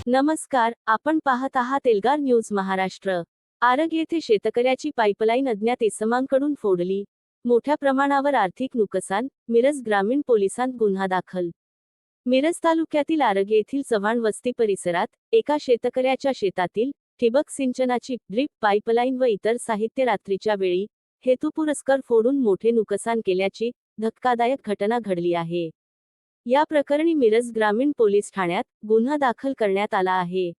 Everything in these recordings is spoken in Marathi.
नमस्कार, आपण पाहत आहात एल्गार न्यूज महाराष्ट्र। आरग येथे शेतकऱ्याची पाईपलाईन अज्ञात इसमांकडून फोडली, मोठ्या प्रमाणावर आर्थिक नुकसान, मिरज ग्रामीण पोलिसांत गुन्हा दाखल। मिरज तालुक्यातील आरग येथील चव्हाण वस्ती परिसरात एका शेतकऱ्याच्या शेतातील ठिबक सिंचनाची ड्रीप पाईपलाईन व इतर साहित्य रात्रीच्या वेळी हेतुपुरस्सर फोडून मोठे नुकसान केल्याची धक्कादायक घटना घडली आहे। या प्रकरणी मिरज ग्रामीण पोलीस ठाण्यात गुन्हा दाखल करण्यात आला आहे।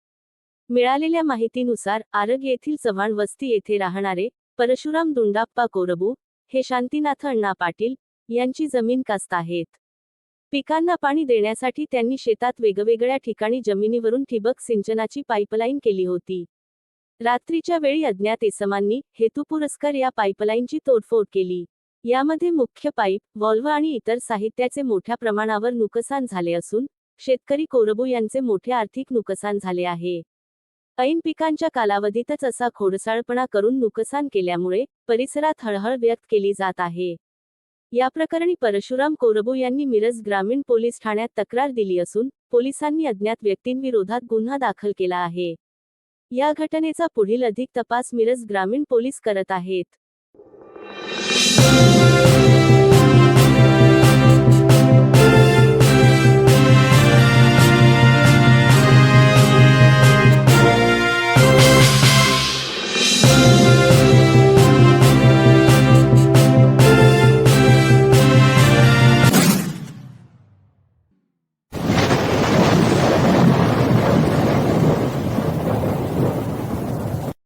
मिळालेल्या माहितीनुसार आरग येथील चव्हाण वस्ती येथे राहणारे परशुराम दुंडाप्पा कोरबू हे शांतीनाथ अण्णा पाटील यांची जमीन कास्त आहेत। पिकांना पाणी देण्यासाठी त्यांनी शेतात वेगवेगळ्या ठिकाणी जमिनीवरून ठिबक सिंचनाची पाईपलाईन केली होती। रात्रीच्या वेळी अज्ञात इसमांनी हेतुपुरस्सर या पाईपलाईनची तोडफोड केली। यामध्ये मुख्य पाईप, व्हॉल्व्ह आणि इतर साहित्याचे मोठ्या प्रमाणावर नुकसान झाले असून शेतकरी कोरबू यांचे मोठे आर्थिक नुकसान झाले आहे। ऐन पिकांच्या कालावधीतच असा खोडसाळपणा करून नुकसान केल्यामुळे परिसरात हळहळ व्यक्त केली जात आहे। या प्रकरणी परशुराम कोरबू यांनी मिरज ग्रामीण पोलीस ठाण्यात तक्रार दिली असून पोलिसांनी अज्ञात व्यक्तींविरोधात गुन्हा दाखल केला आहे। या घटनेचा पुढील अधिक तपास मिरज ग्रामीण पोलीस करत आहेत।